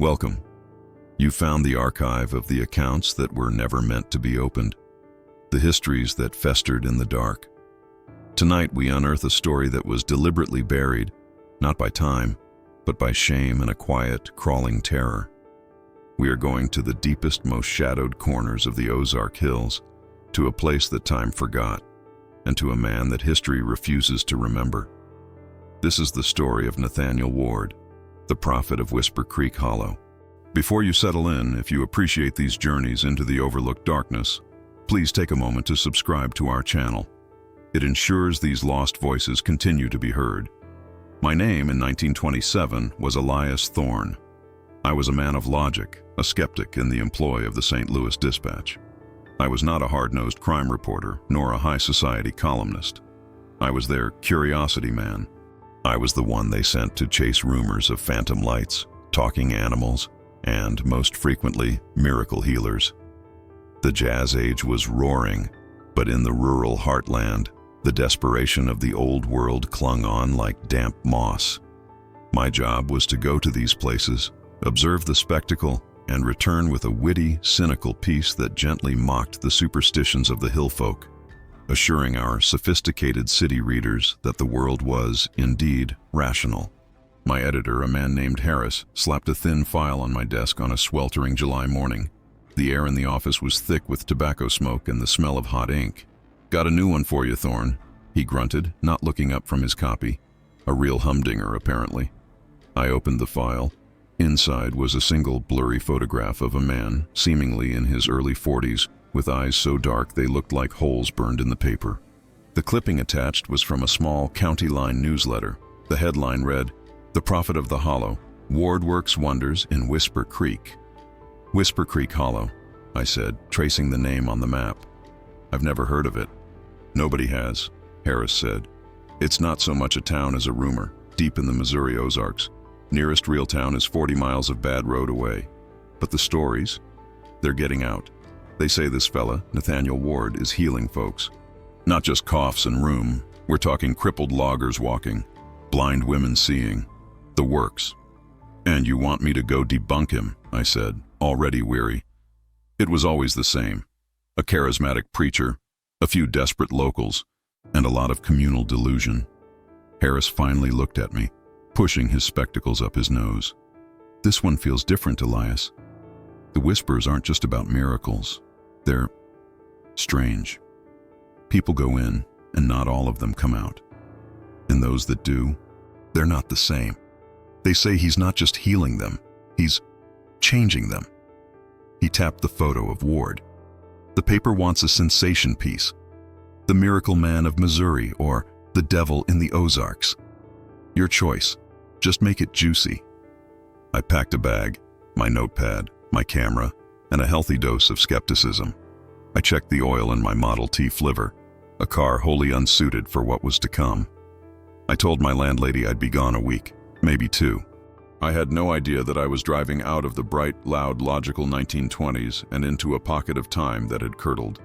Welcome. You found the archive of the accounts that were never meant to be opened, the histories that festered in the dark. Tonight we unearth a story that was deliberately buried, not by time, but by shame and a quiet, crawling terror. We are going to the deepest, most shadowed corners of the Ozark Hills, to a place that time forgot, and to a man that history refuses to remember. This is the story of Nathaniel Ward, the prophet of Whisper Creek Hollow. Before you settle in, if you appreciate these journeys into the overlooked darkness, please take a moment to subscribe to our channel. It ensures these lost voices continue to be heard. My name in 1927 was Elias Thorne. I was a man of logic, a skeptic in the employ of the St. Louis Dispatch. I was not a hard-nosed crime reporter, nor a high society columnist. I was their curiosity man. I was the one they sent to chase rumors of phantom lights, talking animals, and, most frequently, miracle healers. The jazz age was roaring, but in the rural heartland, the desperation of the old world clung on like damp moss. My job was to go to these places, observe the spectacle, and return with a witty, cynical piece that gently mocked the superstitions of the hill folk, assuring our sophisticated city readers that the world was, indeed, rational. My editor, a man named Harris, slapped a thin file on my desk on a sweltering July morning. The air in the office was thick with tobacco smoke and the smell of hot ink. "Got a new one for you, Thorne," he grunted, not looking up from his copy. A real humdinger, apparently. I opened the file. Inside was a single blurry photograph of a man, seemingly in his early 40s, with eyes so dark they looked like holes burned in the paper. The clipping attached was from a small county line newsletter. The headline read, "The Prophet of the Hollow, Ward works wonders in Whisper Creek." "Whisper Creek Hollow," I said, tracing the name on the map. "I've never heard of it." "Nobody has," Harris said. "It's not so much a town as a rumor, deep in the Missouri Ozarks. Nearest real town is 40 miles of bad road away. But the stories, they're getting out. They say this fella, Nathaniel Ward, is healing folks. Not just coughs and rheum. We're talking crippled loggers walking, blind women seeing. The works." "And you want me to go debunk him," I said, already weary. It was always the same. A charismatic preacher, a few desperate locals, and a lot of communal delusion. Harris finally looked at me, pushing his spectacles up his nose. "This one feels different, Elias. The whispers aren't just about miracles. They're strange. People go in, and not all of them come out. And those that do, they're not the same. They say he's not just healing them, he's changing them." He tapped the photo of Ward. "The paper wants a sensation piece. The Miracle Man of Missouri or the Devil in the Ozarks. Your choice. Just make it juicy." I packed a bag, my notepad, my camera, and a healthy dose of skepticism. I checked the oil in my Model T Flivver, a car wholly unsuited for what was to come. I told my landlady I'd be gone a week, maybe 2. I had no idea that I was driving out of the bright, loud, logical 1920s and into a pocket of time that had curdled.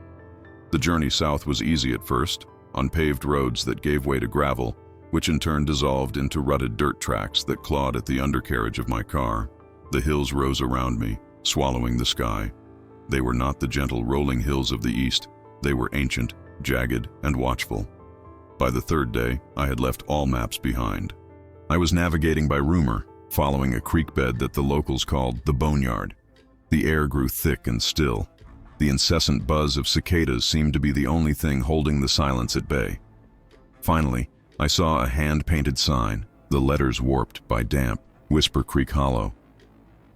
The journey south was easy at first, on paved roads that gave way to gravel, which in turn dissolved into rutted dirt tracks that clawed at the undercarriage of my car. The hills rose around me, swallowing the sky. They were not the gentle rolling hills of the east. They were ancient, jagged, and watchful. By the 3rd day, I had left all maps behind. I was navigating by rumor, following a creek bed that the locals called the Boneyard. The air grew thick and still. The incessant buzz of cicadas seemed to be the only thing holding the silence at bay. Finally, I saw a hand-painted sign, the letters warped by damp, "Whisper Creek Hollow."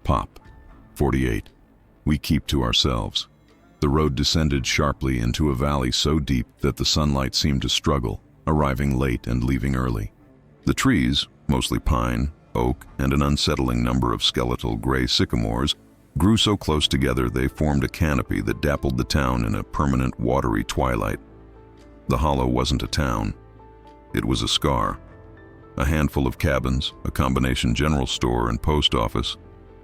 Pop. 48. We keep to ourselves. The road descended sharply into a valley so deep that the sunlight seemed to struggle, arriving late and leaving early. The trees, mostly pine, oak, and an unsettling number of skeletal gray sycamores, grew so close together they formed a canopy that dappled the town in a permanent watery twilight. The hollow wasn't a town. It was a scar. A handful of cabins, a combination general store and post office,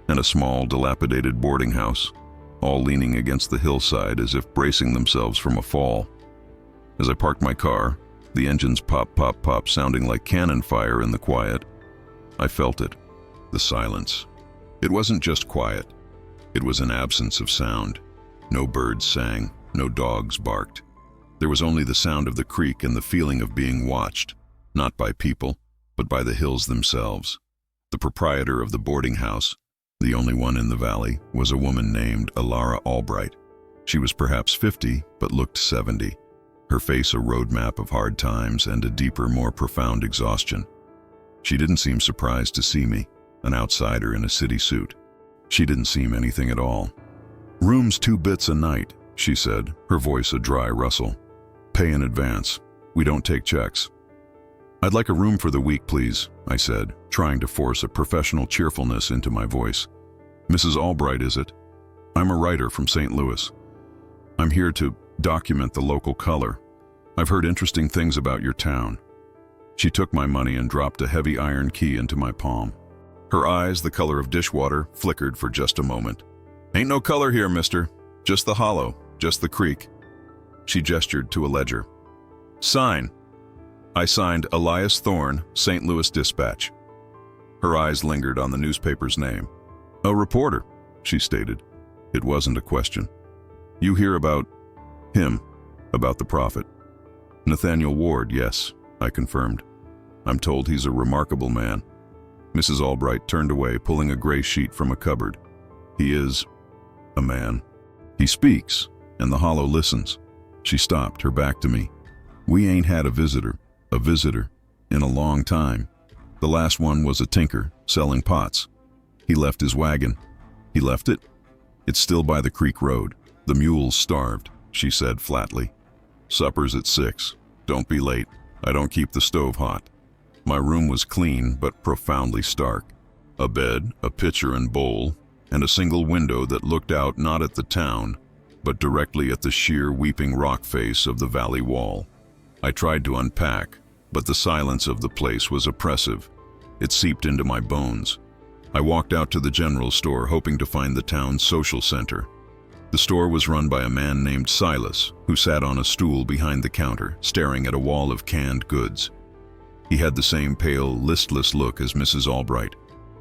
and a small, dilapidated boarding house, all leaning against the hillside as if bracing themselves from a fall. As I parked my car, the engines pop, pop, pop sounding like cannon fire in the quiet, I felt it, the silence. It wasn't just quiet. It was an absence of sound. No birds sang, no dogs barked. There was only the sound of the creek and the feeling of being watched, not by people, but by the hills themselves. The proprietor of the boarding house, the only one in the valley, was a woman named Alara Albright. She was perhaps 50, but looked 70. Her face a roadmap of hard times and a deeper, more profound exhaustion. She didn't seem surprised to see me, an outsider in a city suit. She didn't seem anything at all. "Room's 2 bits a night," she said, her voice a dry rustle. "Pay in advance. We don't take checks." "I'd like a room for the week, please," I said, trying to force a professional cheerfulness into my voice. "Mrs. Albright, is it? I'm a writer from St. Louis. I'm here to document the local color. I've heard interesting things about your town." She took my money and dropped a heavy iron key into my palm. Her eyes, the color of dishwater, flickered for just a moment. "Ain't no color here, mister. Just the hollow, just the creek." She gestured to a ledger. "Sign." I signed Elias Thorne, St. Louis Dispatch. Her eyes lingered on the newspaper's name. "A reporter," she stated. It wasn't a question. "You hear about him, about the prophet?" "Nathaniel Ward, yes," I confirmed. "I'm told he's a remarkable man." Mrs. Albright turned away, pulling a gray sheet from a cupboard. "He is a man. He speaks, and the hollow listens." She stopped, her back to me. "We ain't had a visitor, in a long time. The last one was a tinker, selling pots. He left his wagon." "He left it?" "It's still by the creek road. The mule's starved," she said flatly. "Supper's at 6. Don't be late. I don't keep the stove hot." My room was clean, but profoundly stark. A bed, a pitcher and bowl, and a single window that looked out not at the town, but directly at the sheer weeping rock face of the valley wall. I tried to unpack, but the silence of the place was oppressive. It seeped into my bones. I walked out to the general store, hoping to find the town's social center. The store was run by a man named Silas, who sat on a stool behind the counter, staring at a wall of canned goods. He had the same pale, listless look as Mrs. Albright.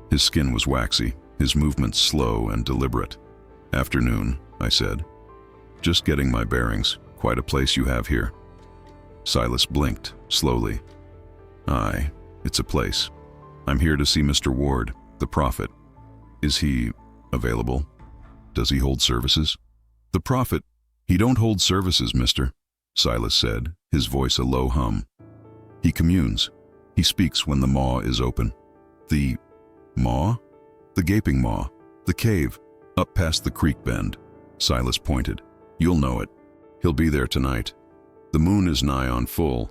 His skin was waxy, his movements slow and deliberate. "Afternoon," I said. "Just getting my bearings. Quite a place you have here." Silas blinked, slowly. "Aye, it's a place. I'm here to see Mr. Ward, the prophet. Is he available? Does he hold services?" "The prophet? He don't hold services, mister," Silas said, his voice a low hum. "He communes. He speaks when the maw is open." "The maw?" "The gaping maw. The cave, up past the creek bend." Silas pointed. "You'll know it. He'll be there tonight. The moon is nigh on full.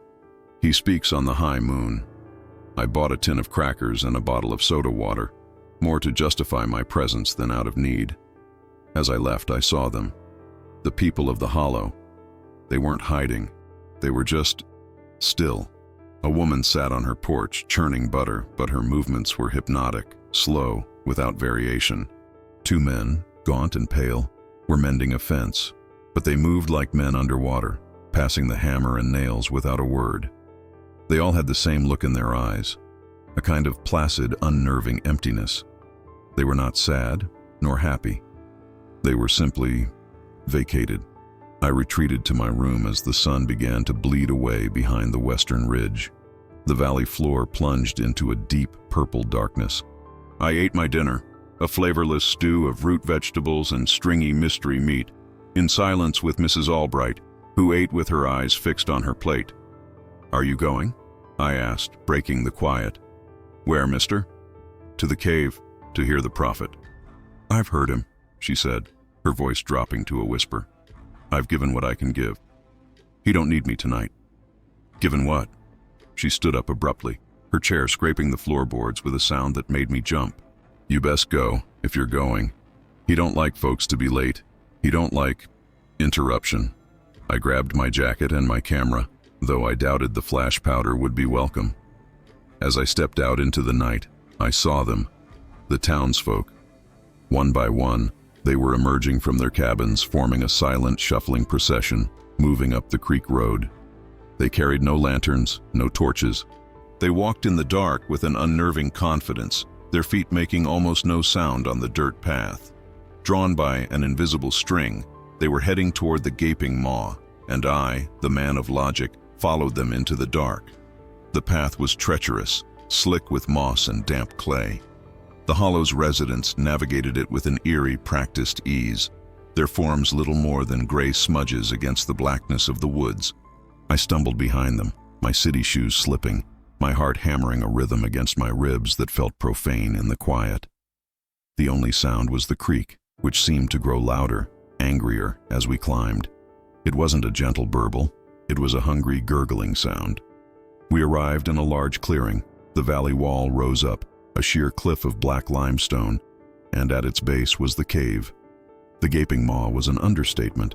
He speaks on the high moon." I bought a tin of crackers and a bottle of soda water, more to justify my presence than out of need. As I left, I saw them. The people of the hollow. They weren't hiding. They were just still. A woman sat on her porch, churning butter, but her movements were hypnotic, slow, without variation. 2 men, gaunt and pale, were mending a fence, but they moved like men underwater, passing the hammer and nails without a word. They all had the same look in their eyes, a kind of placid, unnerving emptiness. They were not sad, nor happy. They were simply vacated. I retreated to my room as the sun began to bleed away behind the western ridge. The valley floor plunged into a deep purple darkness. I ate my dinner, a flavorless stew of root vegetables and stringy mystery meat, in silence with Mrs. Albright, who ate with her eyes fixed on her plate. "Are you going?" I asked, breaking the quiet. "Where, mister?" "To the cave, to hear the prophet." "I've heard him," she said, her voice dropping to a whisper. "I've given what I can give. He don't need me tonight." "Given what?" She stood up abruptly, her chair scraping the floorboards with a sound that made me jump. "You best go, if you're going. He don't like folks to be late. He don't like interruption." I grabbed my jacket and my camera, though I doubted the flash powder would be welcome. As I stepped out into the night, I saw them, the townsfolk. One by one, they were emerging from their cabins, forming a silent, shuffling procession, moving up the creek road. They carried no lanterns, no torches. They walked in the dark with an unnerving confidence, their feet making almost no sound on the dirt path. Drawn by an invisible string, they were heading toward the gaping maw, and I, the man of logic, followed them into the dark. The path was treacherous, slick with moss and damp clay. The hollow's residents navigated it with an eerie, practiced ease, their forms little more than gray smudges against the blackness of the woods. I stumbled behind them, my city shoes slipping, my heart hammering a rhythm against my ribs that felt profane in the quiet. The only sound was the creak, which seemed to grow louder, angrier, as we climbed. It wasn't a gentle burble, it was a hungry, gurgling sound. We arrived in a large clearing. The valley wall rose up, a sheer cliff of black limestone, and at its base was the cave. The gaping maw was an understatement.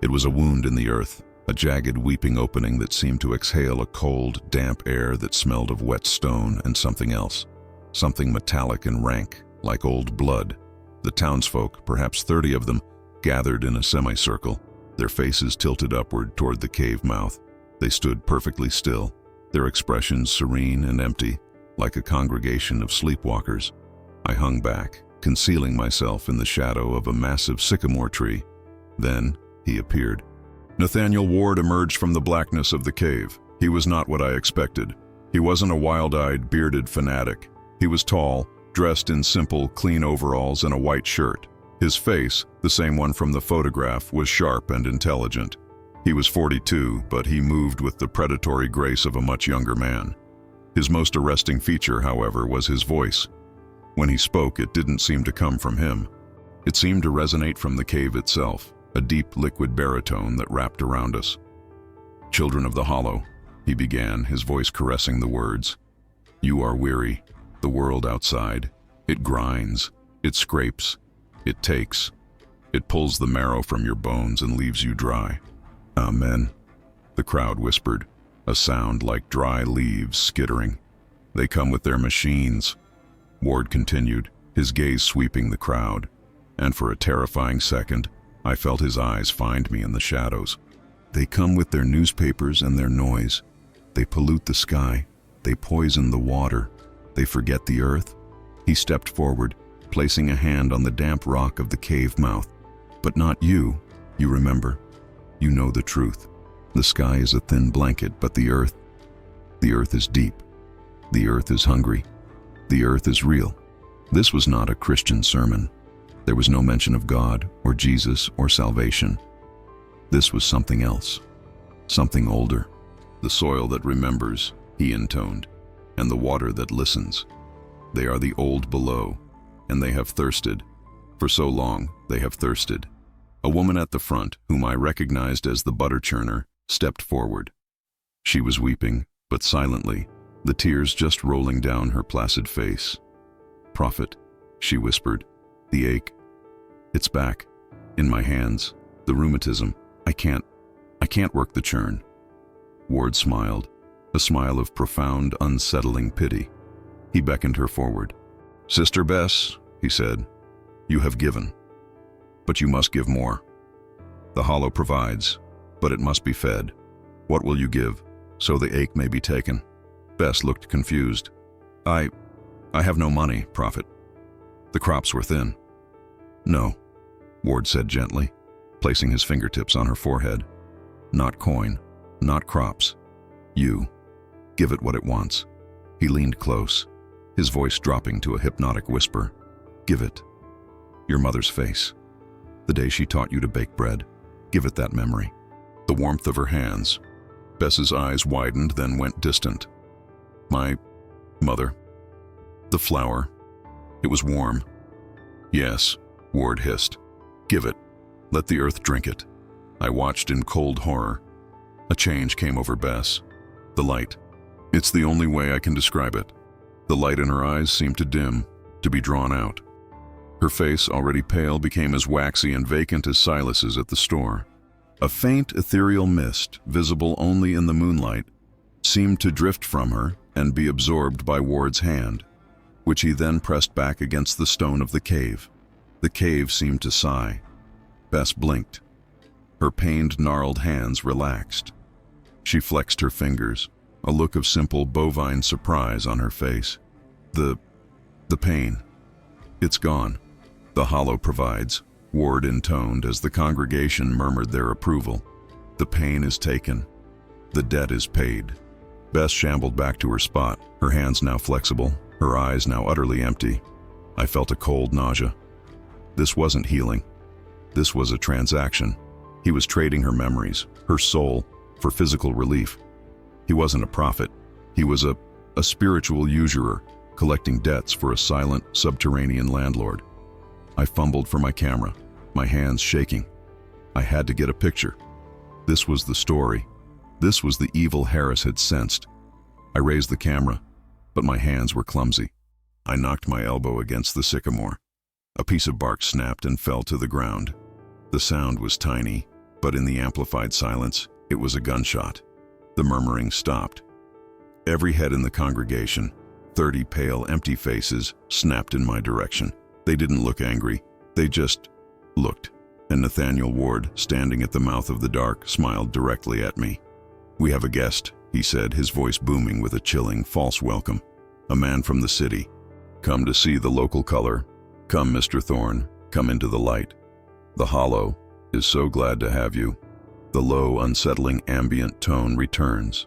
It was a wound in the earth, a jagged, weeping opening that seemed to exhale a cold, damp air that smelled of wet stone and something else, something metallic and rank, like old blood. The townsfolk, perhaps 30 of them, gathered in a semicircle, their faces tilted upward toward the cave mouth. They stood perfectly still, their expressions serene and empty, like a congregation of sleepwalkers. I hung back, concealing myself in the shadow of a massive sycamore tree. Then he appeared. Nathaniel Ward emerged from the blackness of the cave. He was not what I expected. He wasn't a wild-eyed, bearded fanatic. He was tall, dressed in simple, clean overalls and a white shirt. His face, the same one from the photograph, was sharp and intelligent. He was 42, but he moved with the predatory grace of a much younger man. His most arresting feature, however, was his voice. When he spoke, it didn't seem to come from him. It seemed to resonate from the cave itself, a deep, liquid baritone that wrapped around us. "Children of the Hollow," he began, his voice caressing the words. "You are weary. The world outside. It grinds. It scrapes. It takes. It pulls the marrow from your bones and leaves you dry." "Amen," the crowd whispered, a sound like dry leaves skittering. "They come with their machines," Ward continued, his gaze sweeping the crowd, and for a terrifying second, I felt his eyes find me in the shadows. "They come with their newspapers and their noise. They pollute the sky. They poison the water. They forget the earth." He stepped forward, placing a hand on the damp rock of the cave mouth. "But not you, you remember. You know the truth. The sky is a thin blanket, but the earth is deep. The earth is hungry. The earth is real." This was not a Christian sermon. There was no mention of God or Jesus or salvation. This was something else, something older. "The soil that remembers," he intoned, "and the water that listens. They are the old below, and they have thirsted. For so long, they have thirsted." A woman at the front, whom I recognized as the butter churner, stepped forward. She was weeping, but silently, the tears just rolling down her placid face. "Prophet," she whispered, "the ache. It's back. In my hands. The rheumatism. I can't work the churn." Ward smiled, a smile of profound, unsettling pity. He beckoned her forward. "Sister Bess," he said, "you have given. But you must give more. The Hollow provides, but it must be fed. What will you give, so the ache may be taken?" Bess looked confused. I have no money, Prophet. The crops were thin." "No," Ward said gently, placing his fingertips on her forehead. "Not coin, not crops. You. Give it what it wants." He leaned close, his voice dropping to a hypnotic whisper. "Give it. Your mother's face. The day she taught you to bake bread. Give it that memory. The warmth of her hands." Bess's eyes widened, then went distant. "My mother. The flower. It was warm." "Yes," Ward hissed. "Give it. Let the earth drink it." I watched in cold horror. A change came over Bess. The light. It's the only way I can describe it. The light in her eyes seemed to dim, to be drawn out. Her face, already pale, became as waxy and vacant as Silas's at the store. A faint, ethereal mist, visible only in the moonlight, seemed to drift from her and be absorbed by Ward's hand, which he then pressed back against the stone of the cave. The cave seemed to sigh. Bess blinked. Her pained, gnarled hands relaxed. She flexed her fingers, a look of simple bovine surprise on her face. The The pain. It's gone. The hollow provides, Ward intoned as the congregation murmured their approval. The pain is taken. The debt is paid. Bess shambled back to her spot, her hands now flexible, her eyes now utterly empty. I felt a cold nausea. This wasn't healing. This was a transaction. He was trading her memories, her soul, for physical relief. He wasn't a prophet. He was a spiritual usurer, collecting debts for a silent, subterranean landlord. I fumbled for my camera, my hands shaking. I had to get a picture. This was the story. This was the evil Harris had sensed. I raised the camera, but my hands were clumsy. I knocked my elbow against the sycamore. A piece of bark snapped and fell to the ground. The sound was tiny, but in the amplified silence, it was a gunshot. The murmuring stopped. Every head in the congregation, 30 pale, empty faces, snapped in my direction. They didn't look angry. They just looked. And Nathaniel Ward, standing at the mouth of the dark, smiled directly at me. "We have a guest," he said, his voice booming with a chilling, false welcome. "A man from the city. Come to see the local color. Come, Mr. Thorne, come into the light. The hollow is so glad to have you." The low, unsettling ambient tone returns.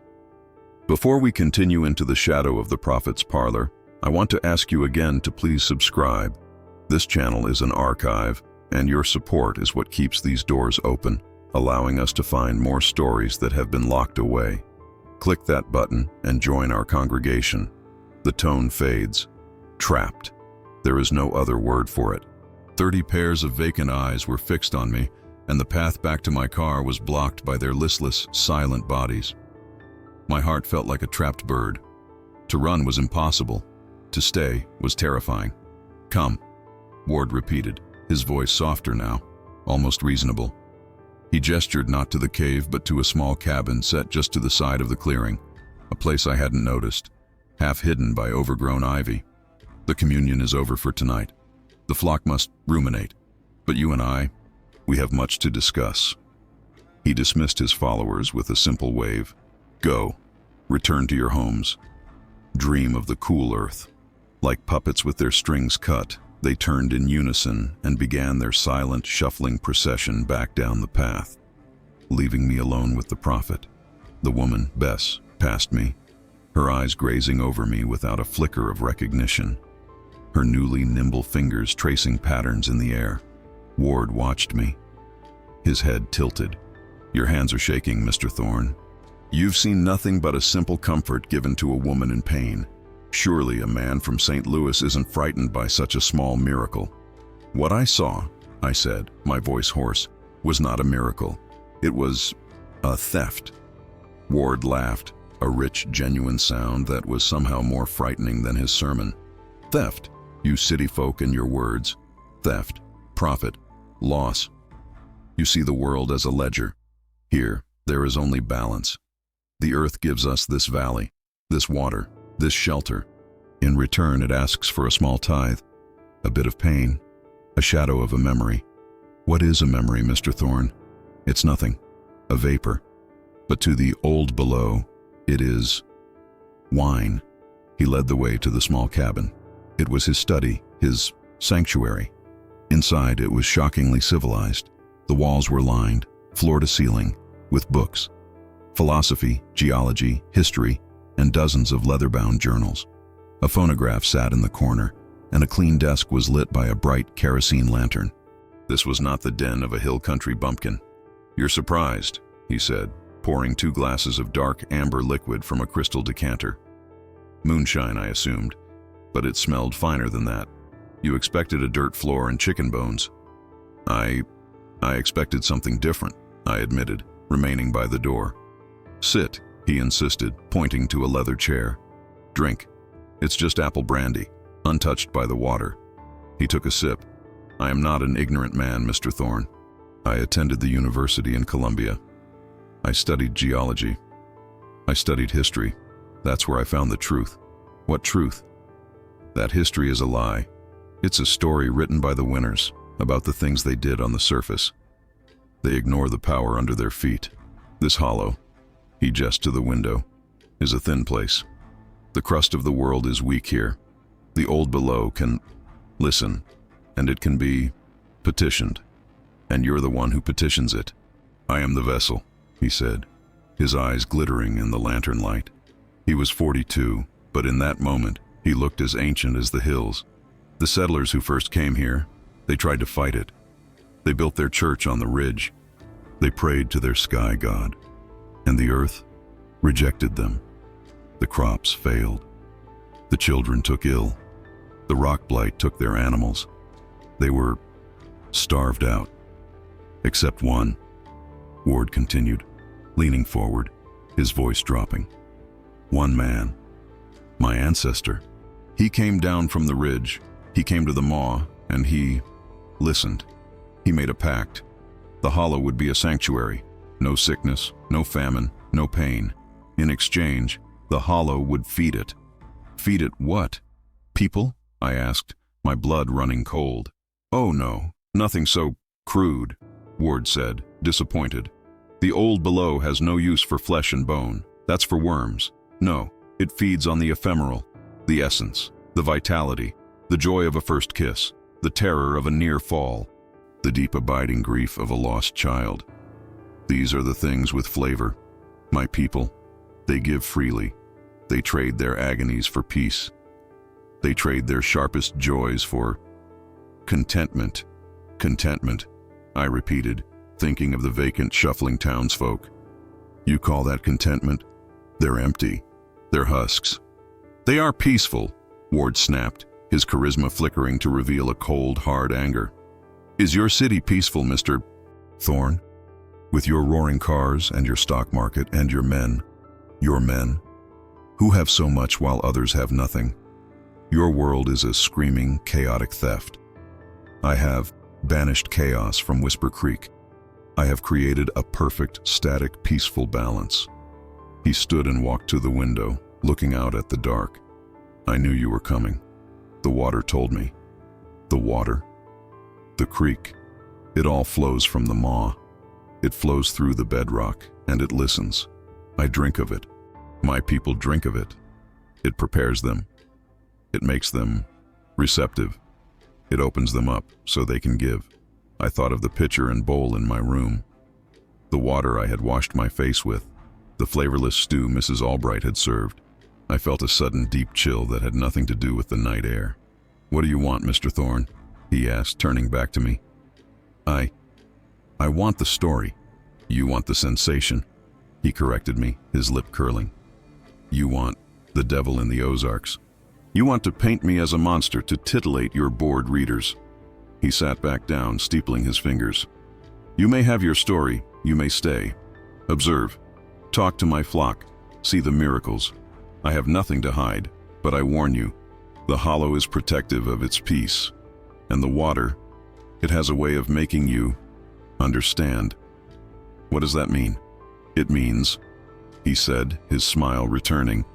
Before we continue into the shadow of the prophet's parlor, I want to ask you again to please subscribe. This channel is an archive, and your support is what keeps these doors open, allowing us to find more stories that have been locked away. Click that button and join our congregation. The tone fades. Trapped. There is no other word for it. 30 pairs of vacant eyes were fixed on me, and the path back to my car was blocked by their listless, silent bodies. My heart felt like a trapped bird. To run was impossible. To stay was terrifying. "Come," Ward repeated, his voice softer now, almost reasonable. He gestured not to the cave but to a small cabin set just to the side of the clearing, a place I hadn't noticed, half hidden by overgrown ivy. "The communion is over for tonight. The flock must ruminate. But you and I, we have much to discuss." He dismissed his followers with a simple wave. "Go. Return to your homes. Dream of the cool earth." Like puppets with their strings cut, they turned in unison and began their silent, shuffling procession back down the path, leaving me alone with the prophet. The woman, Bess, passed me, her eyes grazing over me without a flicker of recognition, her newly nimble fingers tracing patterns in the air. Ward watched me, his head tilted. "Your hands are shaking, Mr. Thorne. You've seen nothing but a simple comfort given to a woman in pain. Surely a man from St. Louis isn't frightened by such a small miracle." "What I saw," I said, my voice hoarse, "was not a miracle. It was a theft." Ward laughed, a rich, genuine sound that was somehow more frightening than his sermon. "Theft, you city folk and your words. Theft, profit, loss. You see the world as a ledger. Here, there is only balance. The earth gives us this valley, this water, this shelter. In return, it asks for a small tithe, a bit of pain, a shadow of a memory. What is a memory, Mr. Thorne? It's nothing, a vapor. But to the old below, it is wine." He led the way to the small cabin. It was his study, his sanctuary. Inside, it was shockingly civilized. The walls were lined, floor to ceiling, with books. Philosophy, geology, history, and dozens of leather-bound journals. A phonograph sat in the corner, and a clean desk was lit by a bright kerosene lantern. This was not the den of a hill country bumpkin. "You're surprised," he said, pouring 2 glasses of dark amber liquid from a crystal decanter. "Moonshine, I assumed, but it smelled finer than that. You expected a dirt floor and chicken bones." I expected something different," I admitted, remaining by the door. "Sit," he insisted, pointing to a leather chair. "Drink. It's just apple brandy, untouched by the water." He took a sip. "I am not an ignorant man, Mr. Thorne. I attended the university in Columbia. I studied geology. I studied history. That's where I found the truth." "What truth?" "That history is a lie. It's a story written by the winners about the things they did on the surface. They ignore the power under their feet. This hollow," he gestured to the window, "is a thin place. The crust of the world is weak here. The old below can listen, and it can be petitioned, and you're the one who petitions it. I am the vessel, he said, his eyes glittering in the lantern light. He was 42, but in that moment, he looked as ancient as the hills. The settlers who first came here, they tried to fight it. They built their church on the ridge. They prayed to their sky god, and the earth rejected them. The crops failed. The children took ill. The rock blight took their animals. They were starved out. Except one, Ward continued, leaning forward, his voice dropping. One man, my ancestor. He came down from the ridge. He came to the maw, and he listened. He made a pact. The hollow would be a sanctuary. No sickness, no famine, no pain. In exchange, the hollow would feed it. Feed it what? People? I asked, my blood running cold. Oh no, nothing so crude, Ward said, disappointed. The old below has no use for flesh and bone. That's for worms. No, it feeds on the ephemeral, the essence, the vitality, the joy of a first kiss, the terror of a near fall, the deep abiding grief of a lost child. These are the things with flavor. My people, they give freely. They trade their agonies for peace. They trade their sharpest joys for contentment. Contentment, I repeated, thinking of the vacant, shuffling townsfolk. You call that contentment? They're empty. They're husks. They are peaceful, Ward snapped, his charisma flickering to reveal a cold, hard anger. Is your city peaceful, Mr. Thorne? With your roaring cars and your stock market and your men, who have so much while others have nothing. Your world is a screaming, chaotic theft. I have banished chaos from Whisper Creek. I have created a perfect, static, peaceful balance. He stood and walked to the window, looking out at the dark. I knew you were coming. The water told me. The water? The creek. It all flows from the maw. It flows through the bedrock, and it listens. I drink of it. My people drink of it. It prepares them. It makes them receptive. It opens them up so they can give. I thought of the pitcher and bowl in my room, the water I had washed my face with, the flavorless stew Mrs. Albright had served. I felt a sudden deep chill that had nothing to do with the night air. What do you want, Mr. Thorne? He asked, turning back to me. I want the story. You want the sensation. He corrected me, his lip curling. You want the devil in the Ozarks. You want to paint me as a monster to titillate your bored readers. He sat back down, steepling his fingers. You may have your story, you may stay. Observe. Talk to my flock. See the miracles. I have nothing to hide, but I warn you, the hollow is protective of its peace. And the water, it has a way of making you understand. What does that mean? It means, he said, his smile returning,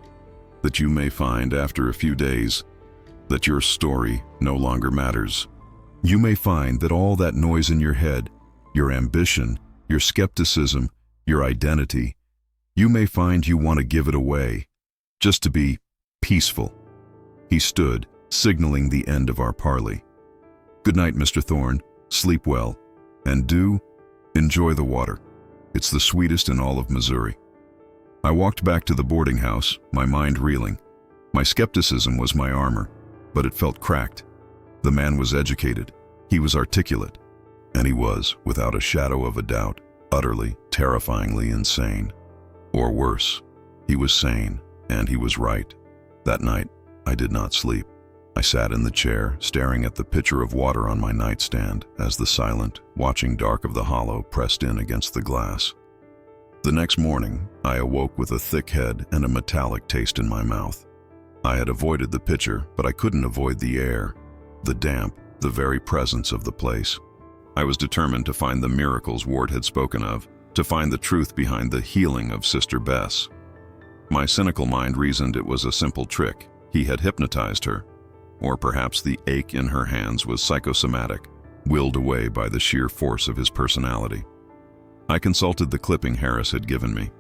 that you may find after a few days that your story no longer matters. You may find that all that noise in your head, your ambition, your skepticism, your identity, you may find you want to give it away, just to be peaceful. He stood, signaling the end of our parley. Good night, Mr. Thorne. Sleep well. And do enjoy the water. It's the sweetest in all of Missouri. I walked back to the boarding house, my mind reeling. My skepticism was my armor, but it felt cracked. The man was educated. He was articulate. And he was, without a shadow of a doubt, utterly, terrifyingly insane. Or worse, he was sane, and he was right. That night, I did not sleep. I sat in the chair, staring at the pitcher of water on my nightstand as the silent, watching dark of the hollow pressed in against the glass. The next morning, I awoke with a thick head and a metallic taste in my mouth. I had avoided the pitcher, but I couldn't avoid the air, the damp, the very presence of the place. I was determined to find the miracles Ward had spoken of, to find the truth behind the healing of Sister Bess. My cynical mind reasoned it was a simple trick. He had hypnotized her. Or perhaps the ache in her hands was psychosomatic, willed away by the sheer force of his personality. I consulted the clipping Harris had given me.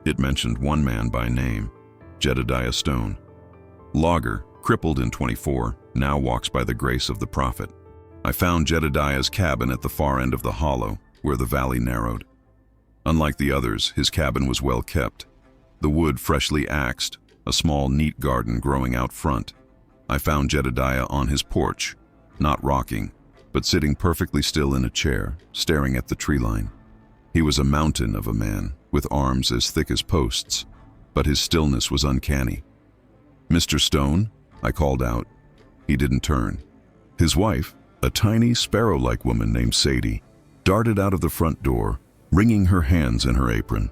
It mentioned one man by name, Jedediah Stone. Logger, crippled in 24, now walks by the grace of the prophet. I found Jedediah's cabin at the far end of the hollow, where the valley narrowed. Unlike the others, his cabin was well kept. The wood freshly axed, a small, neat garden growing out front. I found Jedediah on his porch, not rocking, but sitting perfectly still in a chair, staring at the tree line. He was a mountain of a man, with arms as thick as posts, but his stillness was uncanny. "Mr. Stone?" I called out. He didn't turn. His wife, a tiny, sparrow-like woman named Sadie, darted out of the front door, wringing her hands in her apron.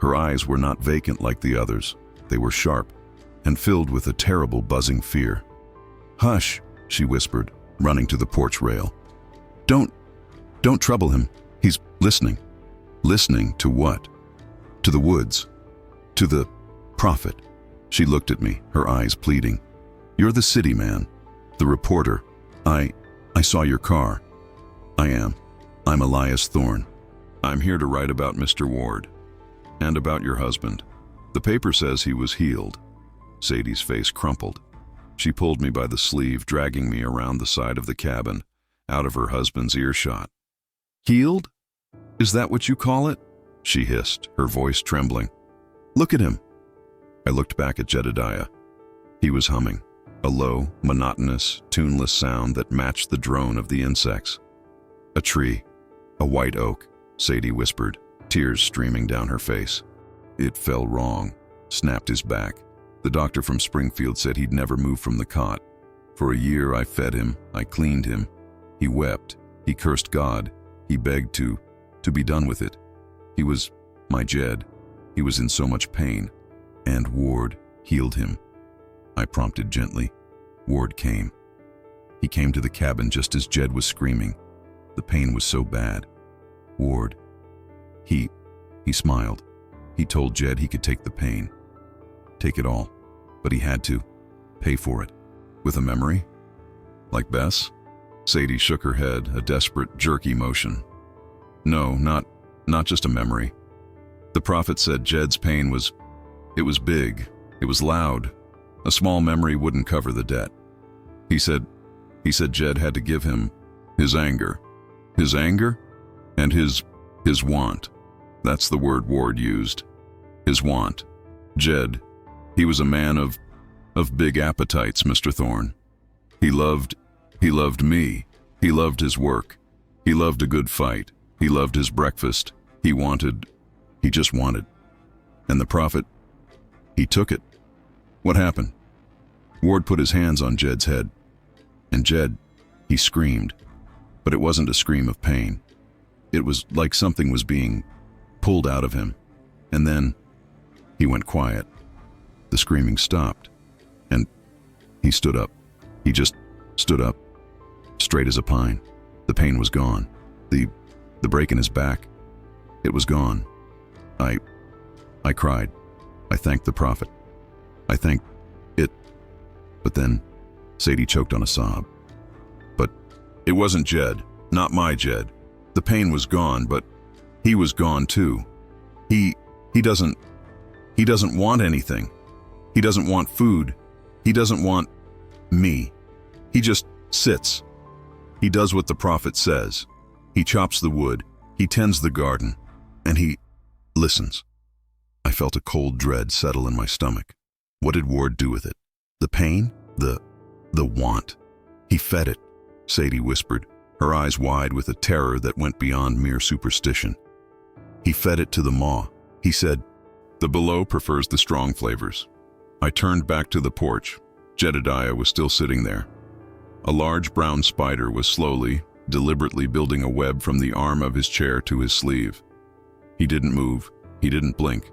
Her eyes were not vacant like the others. They were sharp and filled with a terrible buzzing fear. "Hush," she whispered, running to the porch rail. Don't trouble him. He's listening." Listening to what? To the woods. To the prophet. She looked at me, her eyes pleading. "You're the city man, the reporter. I saw your car. I'm Elias Thorne. I'm here to write about Mr. Ward, and about your husband. The paper says he was healed." Sadie's face crumpled. She pulled me by the sleeve, dragging me around the side of the cabin, out of her husband's earshot. "Healed? Is that what you call it?" she hissed, her voice trembling. "Look at him." I looked back at Jedediah. He was humming, a low, monotonous, tuneless sound that matched the drone of the insects. "A tree, a white oak," Sadie whispered, tears streaming down her face. "It fell wrong," snapped his back. "The doctor from Springfield said he'd never move from the cot. For a year I fed him, I cleaned him. He wept, he cursed God, he begged to be done with it. He was my Jed. He was in so much pain. And Ward healed him." I prompted gently. Ward came. He came to the cabin just as Jed was screaming. The pain was so bad. Ward, he smiled. He told Jed he could take the pain. Take it all. But he had to. Pay for it. With a memory? Like Bess? Sadie shook her head, a desperate, jerky motion. "No, not just a memory. The prophet said Jed's pain was big. It was loud. A small memory wouldn't cover the debt. He said Jed had to give him his anger. His anger? And his want. That's the word Ward used. His want. Jed, he was a man of big appetites, Mr. Thorne. He loved me. He loved his work. He loved a good fight. He loved his breakfast. He just wanted. And the prophet, he took it. What happened?" Ward put his hands on Jed's head. And Jed, he screamed. But it wasn't a scream of pain. It was like something was being pulled out of him. And then he went quiet. The screaming stopped. And he stood up. He just stood up, straight as a pine. The pain was gone. The break in his back, it was gone. I cried. I thanked the prophet. I thanked it. But then Sadie choked on a sob. "But it wasn't Jed, not my Jed. The pain was gone, but he was gone too. He doesn't want anything. He doesn't want food. He doesn't want me. He just sits. He does what the prophet says. He chops the wood, he tends the garden, and he listens." I felt a cold dread settle in my stomach. What did Ward do with it? The pain? The want? "He fed it," Sadie whispered, her eyes wide with a terror that went beyond mere superstition. "He fed it to the maw. He said, 'The below prefers the strong flavors.'" I turned back to the porch. Jedediah was still sitting there. A large brown spider was slowly, deliberately building a web from the arm of his chair to his sleeve. He didn't move. He didn't blink.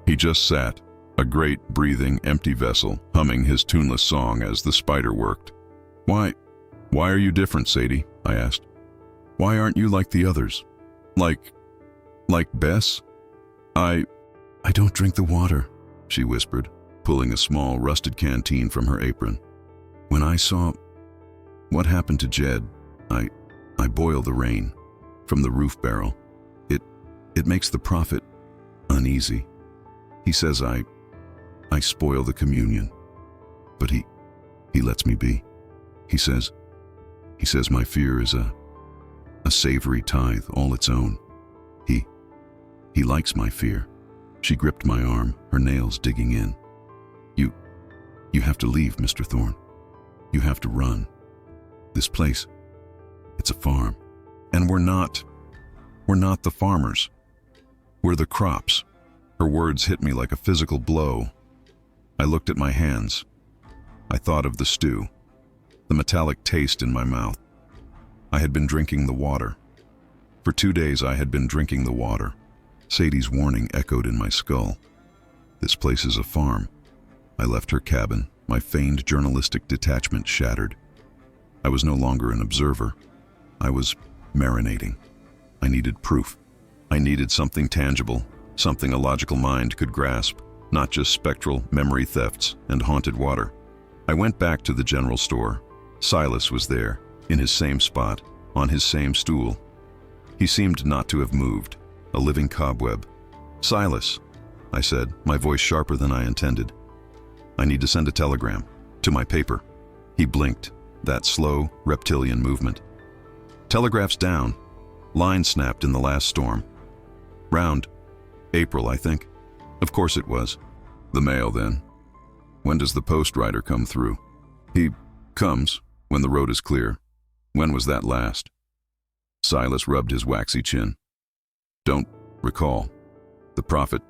He just sat, a great, breathing, empty vessel, humming his tuneless song as the spider worked. Why are you different, Sadie?" I asked. "Why aren't you like the others? Like Bess?" I don't drink the water," she whispered, pulling a small, rusted canteen from her apron. "When I saw what happened to Jed, I boil the rain from the roof barrel. It makes the prophet uneasy. He says I spoil the communion. But He lets me be. He says my fear is a savory tithe all its own. He likes my fear. She gripped my arm, her nails digging in. You have to leave, Mr. Thorne. You have to run. This place, it's a farm. And we're not the farmers. We're the crops. Her words hit me like a physical blow. I looked at my hands. I thought of the stew, the metallic taste in my mouth. I had been drinking the water. For 2 days I had been drinking the water. Sadie's warning echoed in my skull. This place is a farm. I left her cabin, my feigned journalistic detachment shattered. I was no longer an observer. I was marinating. I needed proof. I needed something tangible, something a logical mind could grasp, not just spectral memory thefts and haunted water. I went back to the general store. Silas was there, in his same spot, on his same stool. He seemed not to have moved, a living cobweb. "Silas," I said, my voice sharper than I intended. "I need to send a telegram. To my paper." He blinked, that slow, reptilian movement. "Telegraph's down. Line snapped in the last storm. Round April, I think." Of course it was. "The mail, then. When does the post rider come through?" "He comes when the road is clear." "When was that last?" Silas rubbed his waxy chin. "Don't recall. The prophet,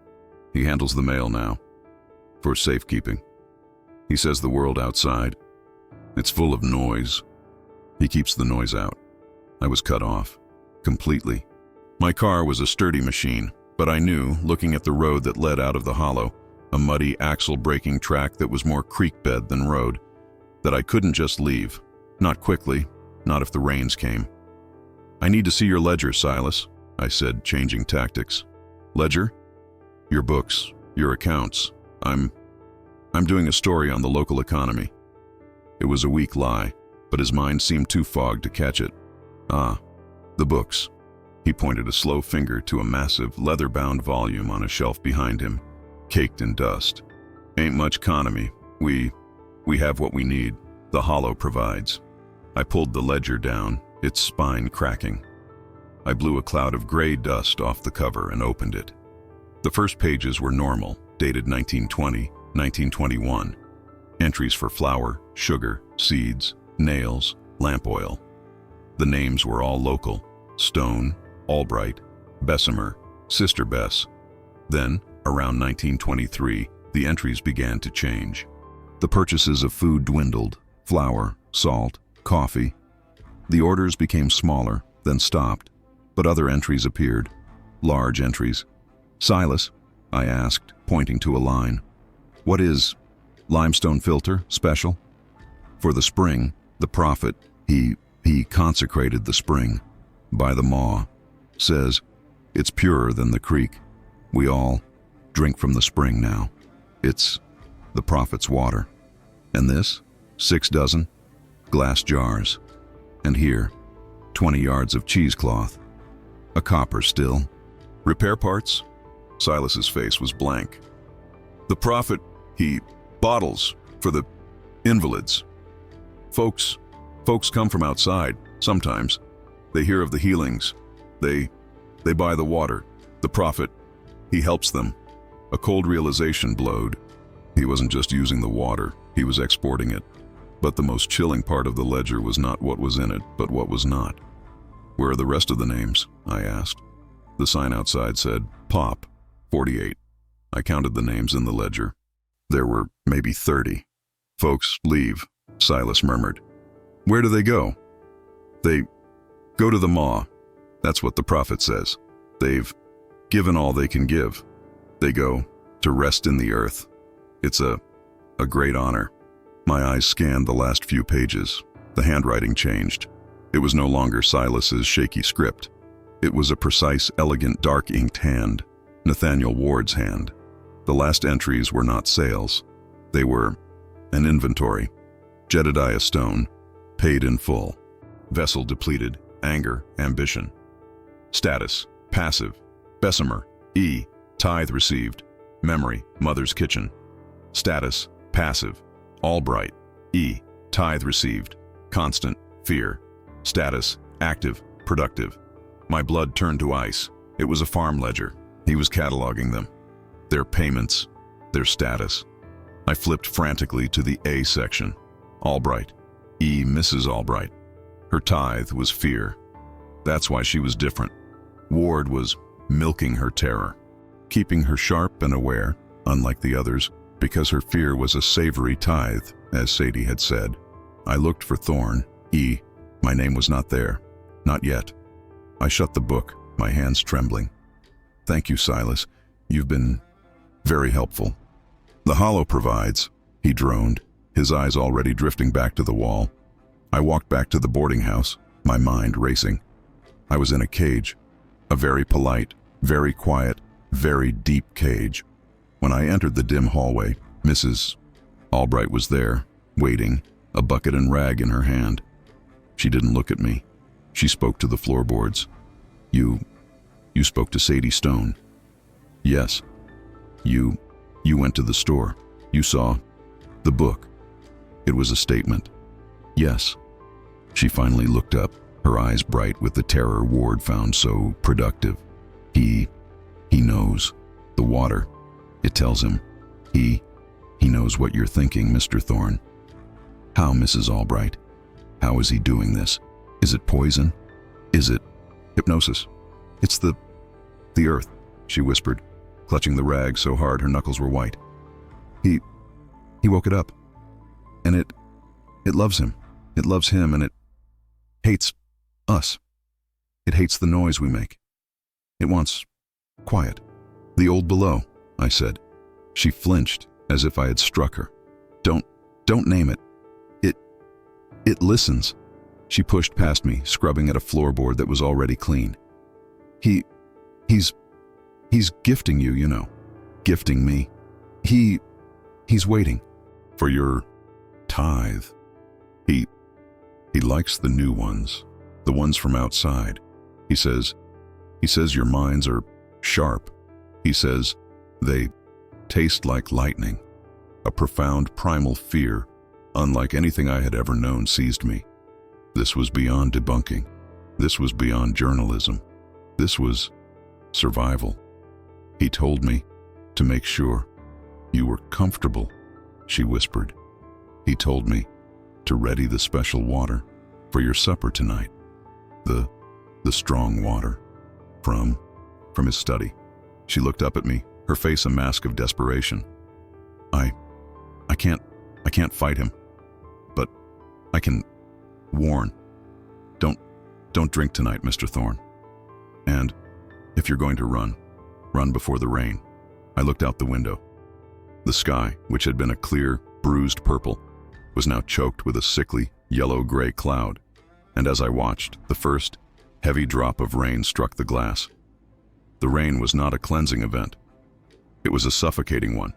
he handles the mail now. For safekeeping. He says the world outside, it's full of noise. He keeps the noise out." I was cut off. Completely. My car was a sturdy machine, but I knew, looking at the road that led out of the hollow, a muddy axle-breaking track that was more creek bed than road, that I couldn't just leave. Not quickly, not if the rains came. "I need to see your ledger, Silas," I said, changing tactics. "Ledger?" "Your books, your accounts. I'm doing a story on the local economy." It was a weak lie, but his mind seemed too fogged to catch it. "Ah, the books." He pointed a slow finger to a massive, leather-bound volume on a shelf behind him, caked in dust. "Ain't much economy. We have what we need. The hollow provides." I pulled the ledger down, its spine cracking. I blew a cloud of gray dust off the cover and opened it. The first pages were normal, dated 1920, 1921. Entries for flour, sugar, seeds, nails, lamp oil. The names were all local: Stone, Albright, Bessemer, Sister Bess. Then, around 1923, the entries began to change. The purchases of food dwindled: flour, salt, coffee. The orders became smaller, then stopped, but other entries appeared, large entries. "Silas," I asked, pointing to a line, "what is limestone filter special?" "For the spring, the prophet, he consecrated the spring by the maw. Says it's purer than the creek. We all drink from the spring now. It's the prophet's water. And this, 6 dozen glass jars. And here, 20 yards of cheesecloth. A copper still. Repair parts?" Silas's face was blank. "The prophet, he bottles for the invalids. Folks come from outside, sometimes. They hear of the healings. They buy the water. The prophet, he helps them." A cold realization blowed. He wasn't just using the water, he was exporting it. But the most chilling part of the ledger was not what was in it, but what was not. "Where are the rest of the names?" I asked. The sign outside said, "Pop, 48. I counted the names in the ledger. There were maybe 30. "Folks leave," Silas murmured. "Where do they go?" "They go to the maw. That's what the prophet says. They've given all they can give. They go to rest in the earth. It's a great honor." My eyes scanned the last few pages. The handwriting changed. It was no longer Silas's shaky script. It was a precise, elegant, dark-inked hand, Nathaniel Ward's hand. The last entries were not sales. They were an inventory. Jedediah Stone, paid in full. Vessel depleted, anger, ambition. Status, passive. Bessemer, E, tithe received. Memory, mother's kitchen. Status, passive. Albright, E, Tithe received. Constant. Fear. Status. Active. Productive. My blood turned to ice. It was a farm ledger. He was cataloging them. Their payments. Their status. I flipped frantically to the A section. Albright. E. Mrs. Albright. Her tithe was fear. That's why she was different. Ward was milking her terror, keeping her sharp and aware, unlike the others, because her fear was a savory tithe, as Sadie had said. I looked for Thorne. E. My name was not there. Not yet. I shut the book, my hands trembling. Thank you, Silas. You've been very helpful. The hollow provides, he droned, his eyes already drifting back to the wall. I walked back to the boarding house, my mind racing. I was in a cage, a very polite, very quiet, very deep cage. When I entered the dim hallway, Mrs. Albright was there, waiting, a bucket and rag in her hand. She didn't look at me. She spoke to the floorboards. You spoke to Sadie Stone. Yes. You went to the store. You saw the book. It was a statement. Yes. She finally looked up, her eyes bright with the terror Ward found so productive. He knows. The water. It tells him. He knows what you're thinking, Mr. Thorne. How, Mrs. Albright? How is he doing this? Is it poison? Is it hypnosis? It's the earth, she whispered, clutching the rag so hard her knuckles were white. He woke it up. And it loves him. It loves him, and it hates us. It hates the noise we make. It wants quiet. The old below, I said. She flinched, as if I had struck her. Don't name it. It listens. She pushed past me, scrubbing at a floorboard that was already clean. He's gifting you, you know. Gifting me. He's waiting. For your tithe. He likes the new ones. The ones from outside. He says your minds are sharp. He says they taste like lightning. A profound primal fear, unlike anything I had ever known, seized me. This was beyond debunking. This was beyond journalism. This was survival. He told me to make sure you were comfortable, she whispered. He told me to ready the special water for your supper tonight. The strong water. From his study. She looked up at me, her face a mask of desperation. I can't fight him, but I can warn. Don't drink tonight, Mr. Thorne. And if you're going to run before the rain. I looked out the window. The sky, which had been a clear, bruised purple, was now choked with a sickly, yellow-gray cloud, and as I watched, the first heavy drop of rain struck the glass. The rain was not a cleansing event. It was a suffocating one.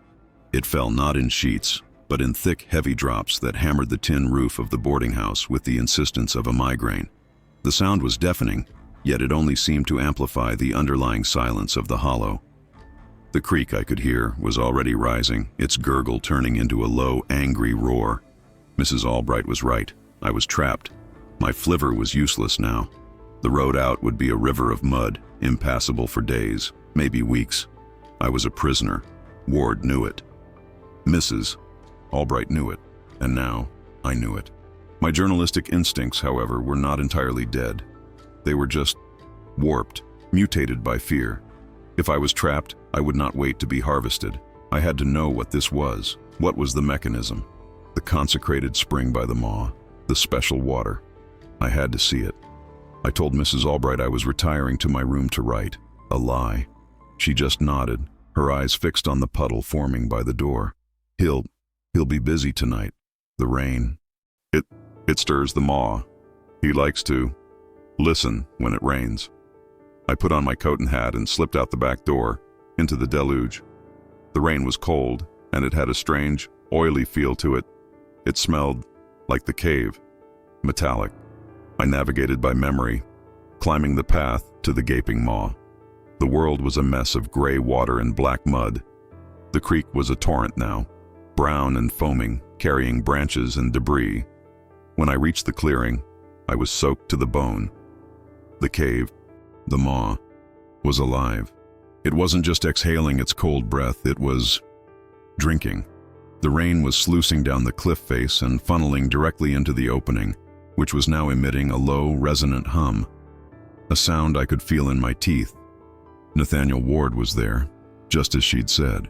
It fell not in sheets, but in thick, heavy drops that hammered the tin roof of the boarding house with the insistence of a migraine. The sound was deafening, yet it only seemed to amplify the underlying silence of the hollow. The creek I could hear was already rising, its gurgle turning into a low, angry roar. Mrs. Albright was right. I was trapped. My flivver was useless now. The road out would be a river of mud, impassable for days, maybe weeks. I was a prisoner. Ward knew it. Mrs. Albright knew it, and now I knew it. My journalistic instincts, however, were not entirely dead. They were just warped, mutated by fear. If I was trapped, I would not wait to be harvested. I had to know what this was. What was the mechanism? The consecrated spring by the maw, the special water. I had to see it. I told Mrs. Albright I was retiring to my room to write. A lie. She just nodded, her eyes fixed on the puddle forming by the door. He'll be busy tonight. The rain. It stirs the maw. He likes to listen when it rains. I put on my coat and hat and slipped out the back door, into the deluge. The rain was cold, and it had a strange, oily feel to it. It smelled like the cave, metallic. I navigated by memory, climbing the path to the gaping maw. The world was a mess of gray water and black mud. The creek was a torrent now, brown and foaming, carrying branches and debris. When I reached the clearing, I was soaked to the bone. The cave, the maw, was alive. It wasn't just exhaling its cold breath, it was drinking. The rain was sluicing down the cliff face and funneling directly into the opening, which was now emitting a low, resonant hum, a sound I could feel in my teeth. Nathaniel Ward was there, just as she'd said.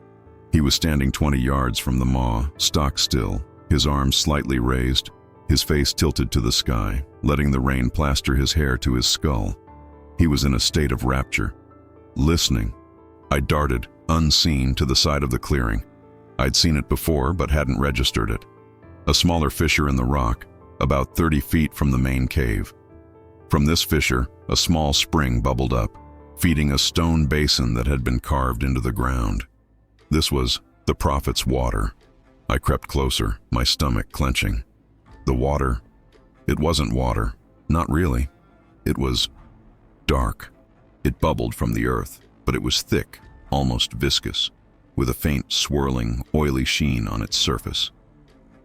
He was standing 20 yards from the maw, stock still, his arms slightly raised, his face tilted to the sky, letting the rain plaster his hair to his skull. He was in a state of rapture, listening. I darted, unseen, to the side of the clearing. I'd seen it before, but hadn't registered it. A smaller fissure in the rock, about 30 feet from the main cave. From this fissure, a small spring bubbled up, feeding a stone basin that had been carved into the ground. This was the prophet's water. I crept closer, my stomach clenching. The water, it wasn't water, not really. It was dark. It bubbled from the earth, but it was thick, almost viscous, with a faint, swirling, oily sheen on its surface.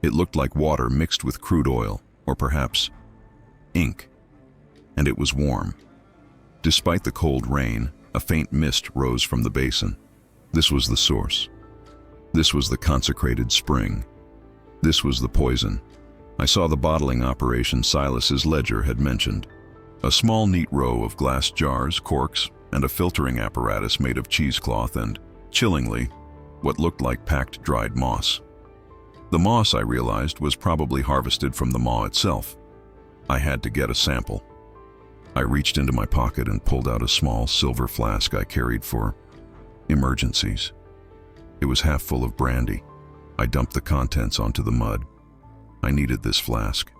It looked like water mixed with crude oil, or perhaps ink. And it was warm. Despite the cold rain, a faint mist rose from the basin. This was the source. This was the consecrated spring. This was the poison. I saw the bottling operation Silas's ledger had mentioned. A small, neat row of glass jars, corks, and a filtering apparatus made of cheesecloth and, chillingly, what looked like packed dried moss. The moss, I realized, was probably harvested from the maw itself. I had to get a sample. I reached into my pocket and pulled out a small silver flask I carried for emergencies. It was half full of brandy. I dumped the contents onto the mud. I needed this flask.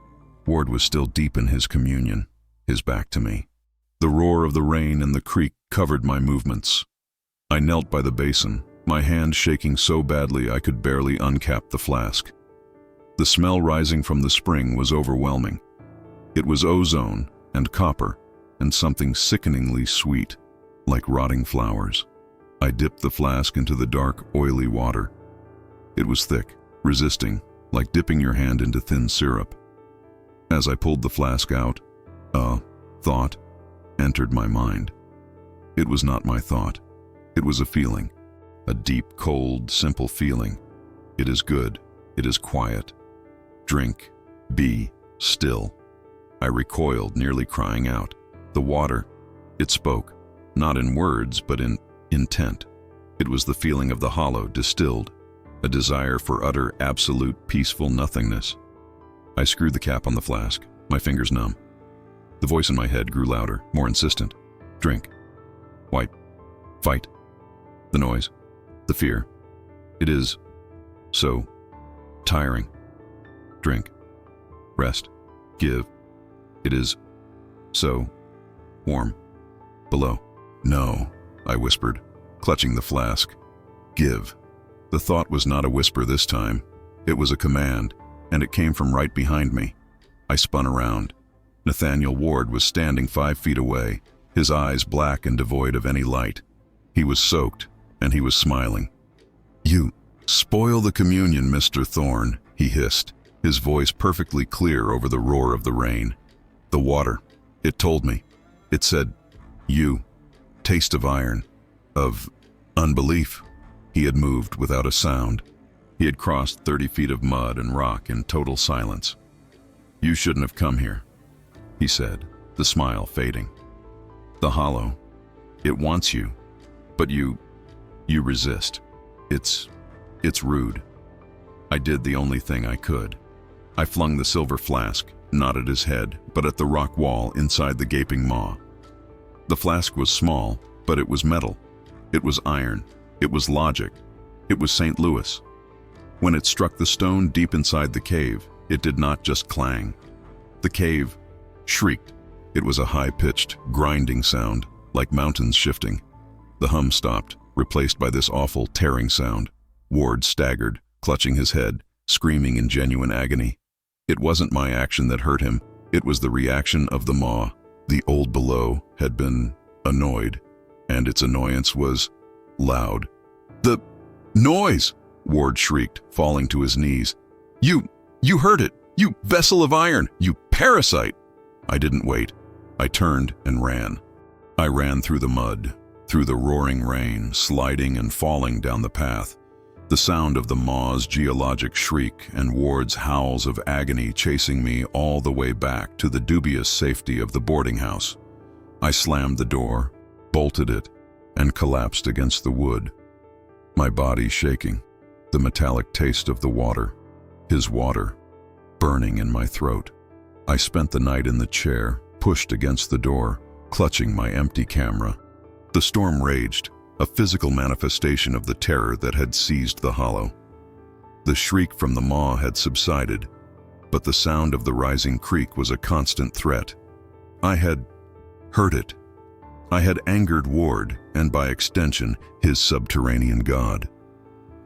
Ward was still deep in his communion, his back to me. The roar of the rain and the creek covered my movements. I knelt by the basin, my hand shaking so badly I could barely uncap the flask. The smell rising from the spring was overwhelming. It was ozone and copper and something sickeningly sweet, like rotting flowers. I dipped the flask into the dark, oily water. It was thick, resisting, like dipping your hand into thin syrup. As I pulled the flask out, a thought entered my mind. It was not my thought. It was a feeling. A deep, cold, simple feeling. It is good. It is quiet. Drink. Be still. I recoiled, nearly crying out. The water, it spoke, not in words, but in intent. It was the feeling of the hollow distilled, a desire for utter, absolute, peaceful nothingness. I screwed the cap on the flask, my fingers numb. The voice in my head grew louder, more insistent. Drink. White. Fight. The noise. The fear. It is so tiring. Drink. Rest. Give. It is so warm. Below. No, I whispered, clutching the flask. Give. The thought was not a whisper this time. It was a command, and it came from right behind me. I spun around. Nathaniel Ward was standing 5 feet away, his eyes black and devoid of any light. He was soaked, and he was smiling. "You spoil the communion, Mr. Thorne," he hissed, his voice perfectly clear over the roar of the rain. The water, it told me. It said, "You, taste of iron, of unbelief." He had moved without a sound. He had crossed 30 feet of mud and rock in total silence. "You shouldn't have come here," he said, the smile fading. "The hollow, it wants you, but you resist. It's rude." I did the only thing I could. I flung the silver flask, not at his head, but at the rock wall inside the gaping maw. The flask was small, but it was metal. It was iron. It was logic. It was St. Louis. When it struck the stone deep inside the cave, it did not just clang. The cave shrieked. It was a high-pitched, grinding sound, like mountains shifting. The hum stopped, replaced by this awful, tearing sound. Ward staggered, clutching his head, screaming in genuine agony. It wasn't my action that hurt him. It was the reaction of the maw. The old below had been annoyed, and its annoyance was loud. "The noise!" Ward shrieked, falling to his knees. You heard it! You vessel of iron! You parasite! I didn't wait. I turned and ran. I ran through the mud, through the roaring rain, sliding and falling down the path. The sound of the maw's geologic shriek and Ward's howls of agony chasing me all the way back to the dubious safety of the boarding house. I slammed the door, bolted it, and collapsed against the wood. My body shaking, the metallic taste of the water, his water, burning in my throat. I spent the night in the chair, pushed against the door, clutching my empty camera. The storm raged, a physical manifestation of the terror that had seized the hollow. The shriek from the maw had subsided, but the sound of the rising creek was a constant threat. I had heard it. I had angered Ward, and by extension, his subterranean god.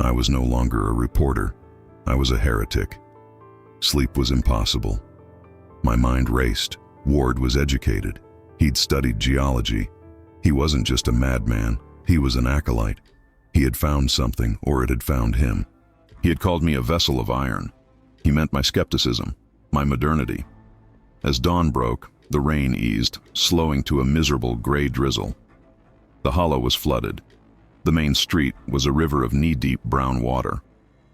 I was no longer a reporter. I was a heretic. Sleep was impossible. My mind raced. Ward was educated. He'd studied geology. He wasn't just a madman. He was an acolyte. He had found something, or it had found him. He had called me a vessel of iron. He meant my skepticism, my modernity. As dawn broke, the rain eased, slowing to a miserable gray drizzle. The hollow was flooded. The main street was a river of knee-deep brown water.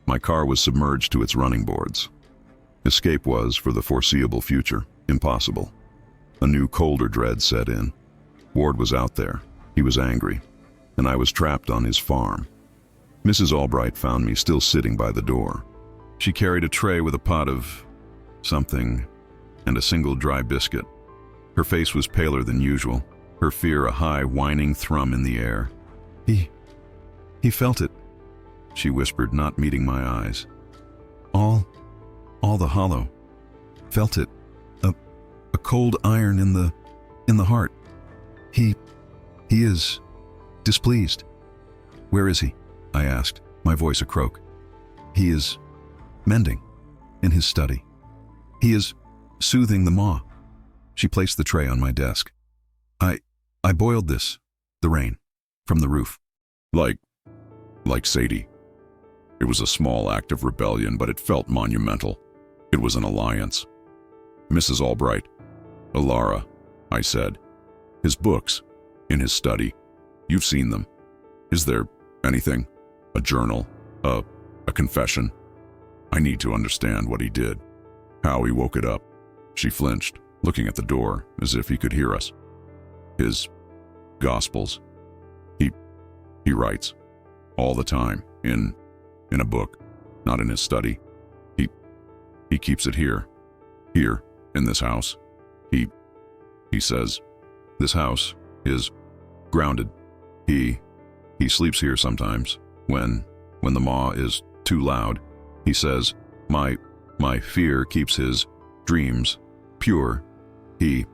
My car was submerged to its running boards. Escape was, for the foreseeable future, impossible. A new, colder dread set in. Ward was out there. He was angry, and I was trapped on his farm. Mrs. Albright found me still sitting by the door. She carried a tray with a pot of something and a single dry biscuit. Her face was paler than usual, her fear a high, whining thrum in the air. He felt it, she whispered, not meeting my eyes. All the hollow. Felt it. A cold iron in the heart. He is displeased. Where is he? I asked, my voice a croak. He is mending in his study. He is soothing the maw. She placed the tray on my desk. I boiled this, the rain, from the roof. Like Sadie. It was a small act of rebellion, but it felt monumental. It was an alliance. Mrs. Albright. Alara, I said. His books, in his study. You've seen them. Is there anything? A journal? A confession? I need to understand what he did. How he woke it up. She flinched, looking at the door as if he could hear us. His Gospels. He writes. All the time. In a book. Not in his study. He keeps it here. Here, in this house. He says, this house is grounded. He sleeps here sometimes. When the maw is too loud, he says, my fear keeps his dreams pure. He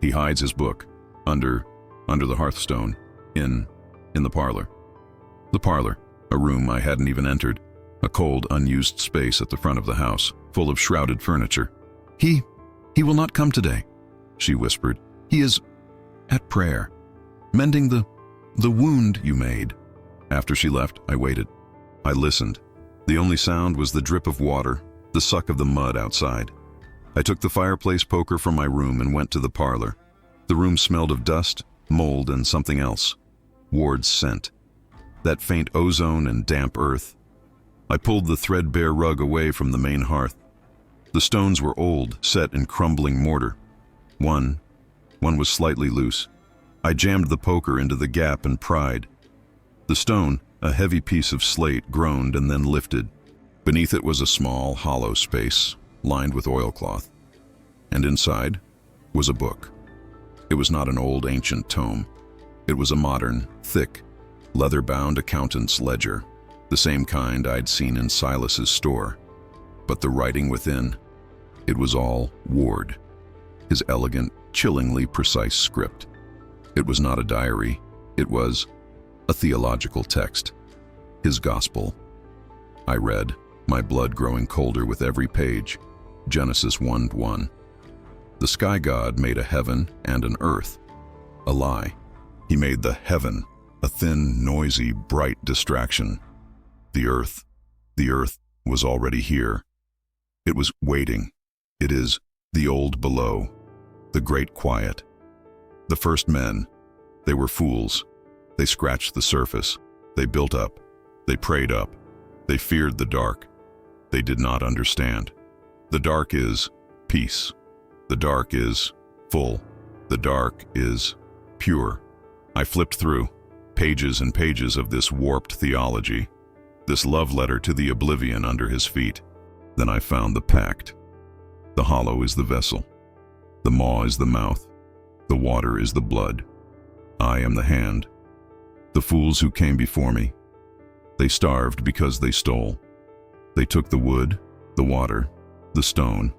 hides his book under the hearthstone in the parlor. The parlor, a room I hadn't even entered, a cold, unused space at the front of the house, full of shrouded furniture. He will not come today, she whispered. He is at prayer, mending the wound you made. After she left, I waited. I listened. The only sound was the drip of water, the suck of the mud outside. I took the fireplace poker from my room and went to the parlor. The room smelled of dust, mold, and something else. Ward's scent. That faint ozone and damp earth. I pulled the threadbare rug away from the main hearth. The stones were old, set in crumbling mortar. One was slightly loose. I jammed the poker into the gap and pried. The stone, a heavy piece of slate, groaned and then lifted. Beneath it was a small, hollow space, lined with oilcloth. And inside was a book. It was not an old, ancient tome. It was a modern, thick, leather-bound accountant's ledger, the same kind I'd seen in Silas's store. But the writing within, it was all Ward. His elegant, chillingly precise script. It was not a diary. It was a theological text. His gospel. I read, my blood growing colder with every page. Genesis 1:1. The sky god made a heaven and an earth. A lie. He made the heaven a thin, noisy, bright distraction. The earth was already here. It was waiting. It is the old below, the great quiet. The first men, they were fools. They scratched the surface. They built up. They prayed up. They feared the dark. They did not understand. The dark is peace. The dark is full. The dark is pure. I flipped through pages and pages of this warped theology, this love letter to the oblivion under his feet. Then I found the pact. The hollow is the vessel. The maw is the mouth. The water is the blood. I am the hand. The fools who came before me, they starved because they stole. They took the wood, the water, the stone,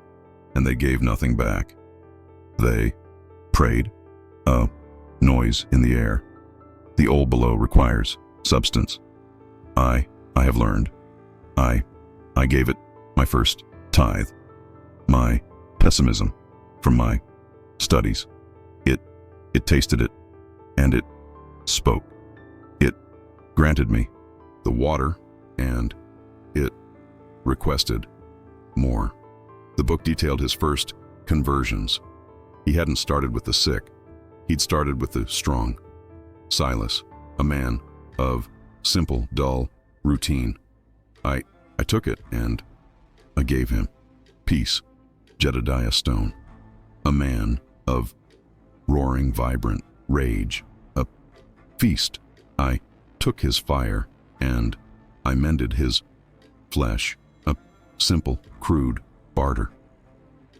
and they gave nothing back. They prayed, a noise in the air. The old below requires substance. I have learned. I gave it my first tithe, my pessimism from my studies. It tasted it, and it spoke. It granted me the water, and it requested more. The book detailed his first conversions. He hadn't started with the sick. He'd started with the strong. Silas, a man of simple, dull routine. I took it, and I gave him peace. Jedediah Stone, a man of roaring, vibrant rage, a feast. I took his fire, and I mended his flesh, a simple, crude barter.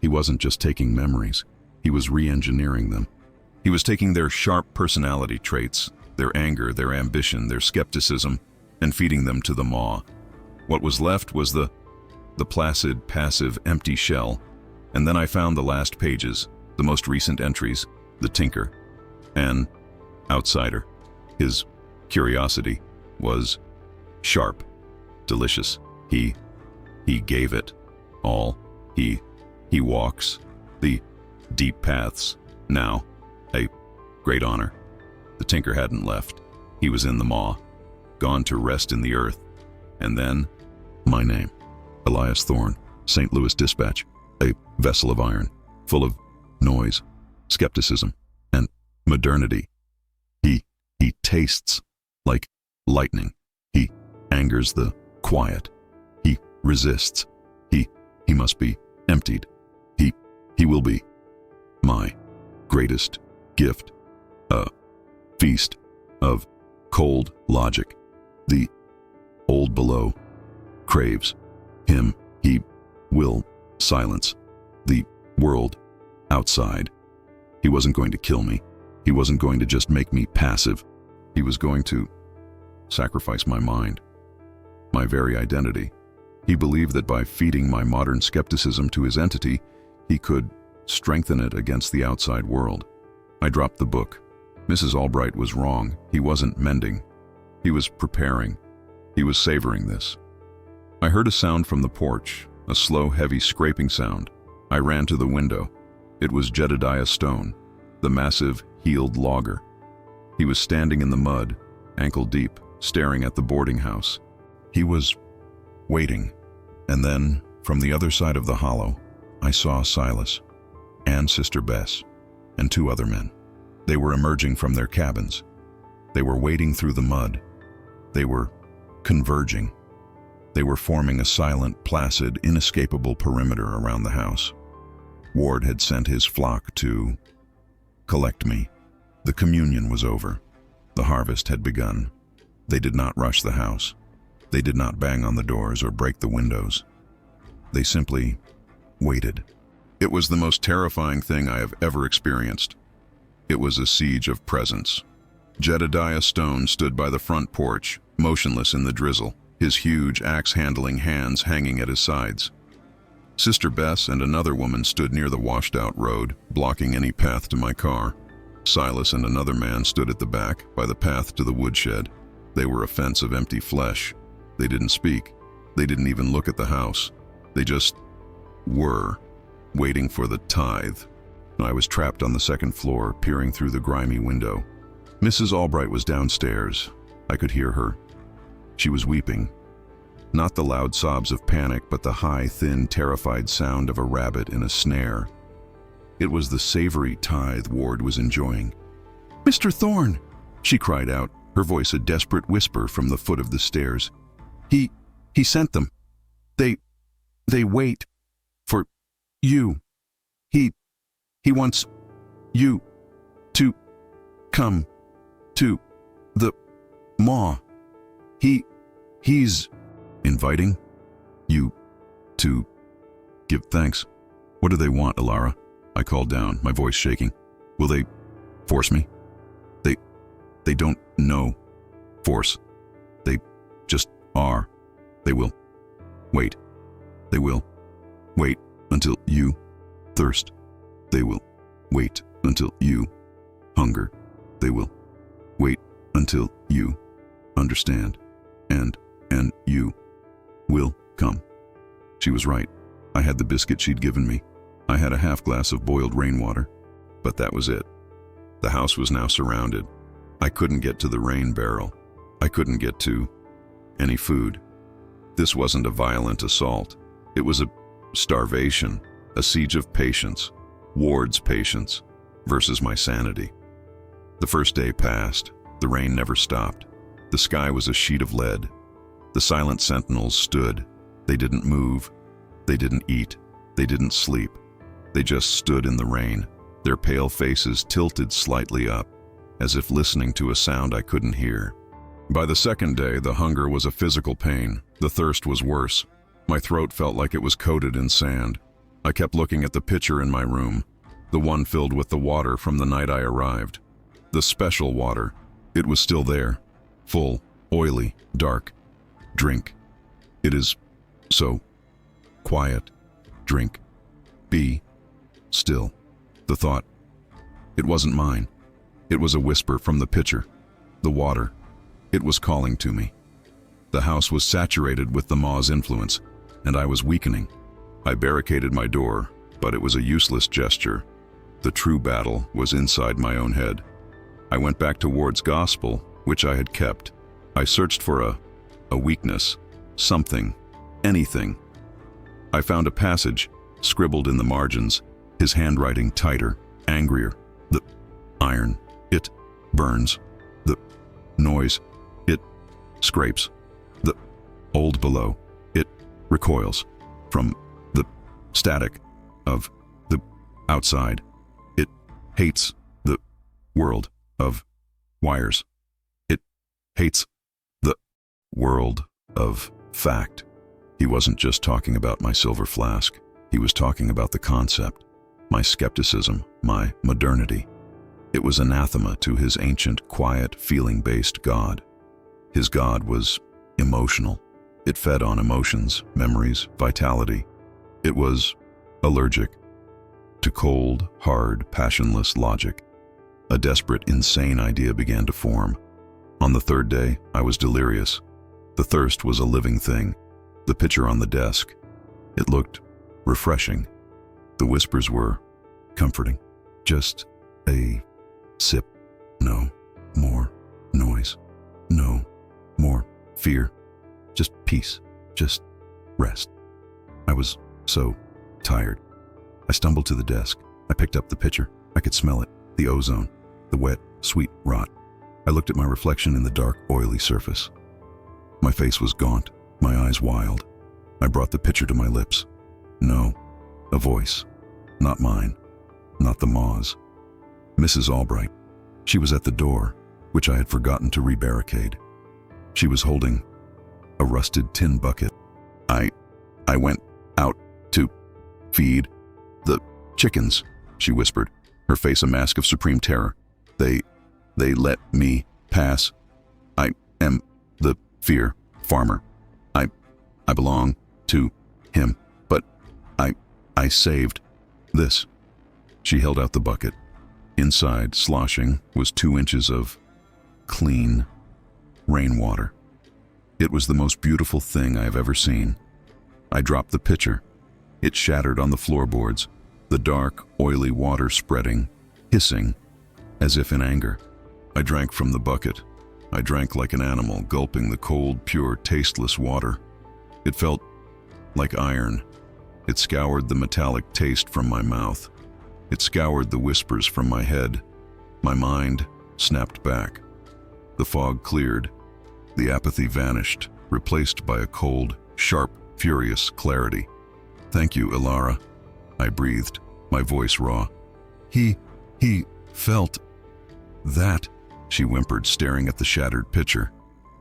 He wasn't just taking memories, he was re-engineering them. He was taking their sharp personality traits, their anger, their ambition, their skepticism, and feeding them to the maw. What was left was the placid, passive, empty shell. And then I found the last pages, the most recent entries, the tinker, an outsider. His curiosity was sharp, delicious. He gave it all. He walks the deep paths now, a great honor. The tinker hadn't left. He was in the maw, gone to rest in the earth. And then, my name, Elias Thorne, St. Louis Dispatch, a vessel of iron, full of noise, skepticism, and modernity. He tastes like lightning. He angers the quiet. He resists. He must be emptied. He will be my greatest gift, a feast of cold logic. The old below craves him. He will silence the world outside. He wasn't going to kill me. He wasn't going to just make me passive. He was going to sacrifice my mind, my very identity. He believed that by feeding my modern skepticism to his entity, he could strengthen it against the outside world. I dropped the book. Mrs. Albright was wrong. He wasn't mending. He was preparing. He was savoring this. I heard a sound from the porch, a slow, heavy scraping sound. I ran to the window. It was Jedediah Stone, the massive, heeled logger. He was standing in the mud, ankle deep, staring at the boarding house. He was waiting. And then, from the other side of the hollow, I saw Silas, and Sister Bess, and two other men. They were emerging from their cabins. They were wading through the mud. They were converging. They were forming a silent, placid, inescapable perimeter around the house. Ward had sent his flock to collect me. The communion was over. The harvest had begun. They did not rush the house. They did not bang on the doors or break the windows. They simply waited. It was the most terrifying thing I have ever experienced. It was a siege of presence. Jedediah Stone stood by the front porch, motionless in the drizzle, his huge axe-handling hands hanging at his sides. Sister Bess and another woman stood near the washed-out road, blocking any path to my car. Silas and another man stood at the back, by the path to the woodshed. They were a fence of empty flesh. They didn't speak. They didn't even look at the house. They just were, waiting for the tithe. I was trapped on the second floor, peering through the grimy window. Mrs. Albright was downstairs. I could hear her. She was weeping. Not the loud sobs of panic, but the high, thin, terrified sound of a rabbit in a snare. It was the savory tithe Ward was enjoying. "Mr. Thorne!" she cried out, her voice a desperate whisper from the foot of the stairs. He sent them. They wait for you. He wants you to come to the maw. He's inviting you to give thanks." "What do they want, Alara?" I called down, my voice shaking. "Will they force me?" They don't know force. They just are. They will wait. They will wait until you thirst. They will wait until you hunger. They will wait until you understand. And you will come. She was right. I had the biscuit she'd given me. I had a half glass of boiled rainwater. But that was it. The house was now surrounded. I couldn't get to the rain barrel. I couldn't get to any food. This wasn't a violent assault. It was a starvation, a siege of patience, Ward's patience versus my sanity. The first day passed. The rain never stopped. The sky was a sheet of lead. The silent sentinels stood. They didn't move. They didn't eat. They didn't sleep. They just stood in the rain, their pale faces tilted slightly up, as if listening to a sound I couldn't hear. By the second day, the hunger was a physical pain. The thirst was worse. My throat felt like it was coated in sand. I kept looking at the pitcher in my room, the one filled with the water from the night I arrived. The special water. It was still there. Full, oily, dark. Drink. It is so quiet. Drink. Be still. The thought. It wasn't mine. It was a whisper from the pitcher. The water. It was calling to me. The house was saturated with the maw's influence, and I was weakening. I barricaded my door, but it was a useless gesture. The true battle was inside my own head. I went back to Ward's gospel, which I had kept. I searched for a weakness, something, anything. I found a passage, scribbled in the margins, his handwriting tighter, angrier. The iron, it burns. The noise, it scrapes. The old below, it recoils from the static of the outside. It hates the world of wires. It hates the world of fact. He wasn't just talking about my silver flask. He was talking about the concept, my skepticism, my modernity. It was anathema to his ancient, quiet, feeling-based God. His God was emotional. It fed on emotions, memories, vitality. It was allergic to cold, hard, passionless logic. A desperate, insane idea began to form. On the third day, I was delirious. The thirst was a living thing. The pitcher on the desk. It looked refreshing. The whispers were comforting. Just a sip. No more noise. No more fear. Just peace. Just rest. I was so tired. I stumbled to the desk. I picked up the pitcher. I could smell it. The ozone. The wet, sweet rot. I looked at my reflection in the dark, oily surface. My face was gaunt, my eyes wild. I brought the pitcher to my lips. No. A voice. Not mine. Not the maw's. Mrs. Albright. She was at the door, which I had forgotten to rebarricade. She was holding a rusted tin bucket. I went out to feed the chickens, she whispered, her face a mask of supreme terror. They let me pass. I am the fear farmer. I belong to him, but I saved this. She held out the bucket. Inside, sloshing, was 2 inches of clean rainwater. It was the most beautiful thing I have ever seen. I dropped the pitcher. It shattered on the floorboards, the dark, oily water spreading, hissing, as if in anger. I drank from the bucket. I drank like an animal, gulping the cold, pure, tasteless water. It felt like iron. It scoured the metallic taste from my mouth. It scoured the whispers from my head. My mind snapped back. The fog cleared. The apathy vanished, replaced by a cold, sharp, furious clarity. "Thank you, Ilara," I breathed, my voice raw. He felt that," she whimpered, staring at the shattered picture.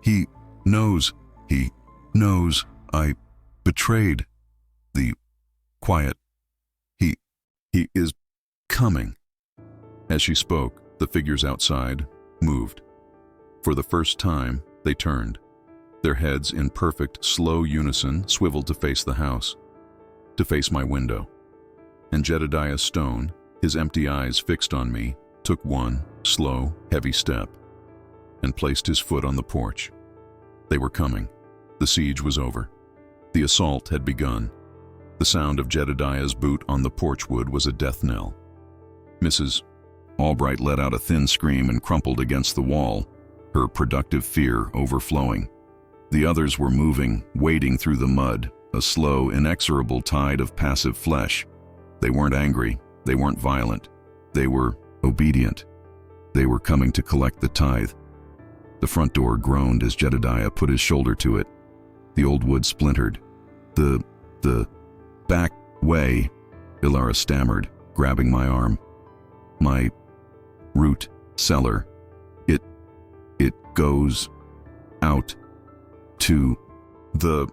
He knows I betrayed the quiet. He is coming." As she spoke, the figures outside moved. For the first time, they turned. Their heads, in perfect, slow unison, swiveled to face the house, to face my window. And Jedediah Stone, his empty eyes fixed on me, took one slow, heavy step and placed his foot on the porch. They were coming. The siege was over. The assault had begun. The sound of Jedediah's boot on the porch wood was a death knell. Mrs. Albright let out a thin scream and crumpled against the wall, her productive fear overflowing. The others were moving, wading through the mud, a slow, inexorable tide of passive flesh. They weren't angry. They weren't violent. They were obedient. They were coming to collect the tithe. The front door groaned as Jedediah put his shoulder to it. The old wood splintered. The back way," Ilara stammered, grabbing my arm. "My root cellar. It goes out to the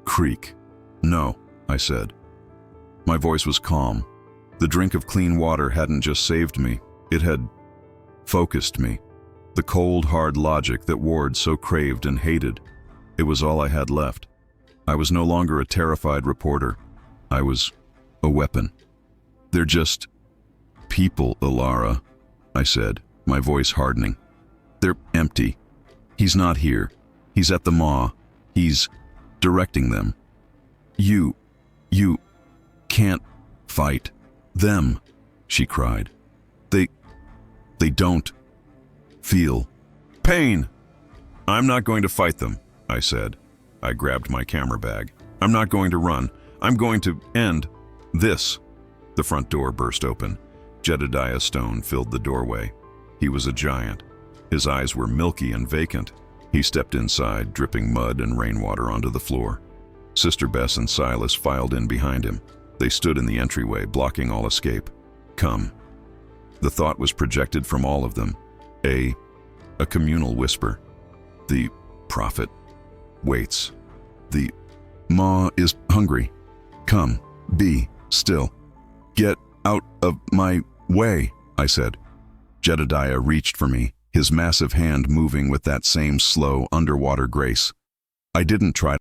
creek." "No," I said. My voice was calm. The drink of clean water hadn't just saved me, it had focused me. The cold, hard logic that Ward so craved and hated. It was all I had left. I was no longer a terrified reporter. I was a weapon. "They're just people, Ilara," I said, my voice hardening. "They're empty. He's not here. He's at the maw. He's directing them. You can't fight them," she cried. They don't feel pain." "I'm not going to fight them," I said. I grabbed my camera bag. "I'm not going to run. I'm going to end this." The front door burst open. Jedediah Stone filled the doorway. He was a giant. His eyes were milky and vacant. He stepped inside, dripping mud and rainwater onto the floor. Sister Bess and Silas filed in behind him. They stood in the entryway, blocking all escape. "Come." The thought was projected from all of them. A communal whisper. "The prophet waits. The maw is hungry. Come, be still. Get out of my way," I said. Jedediah reached for me, his massive hand moving with that same slow, underwater grace. I didn't try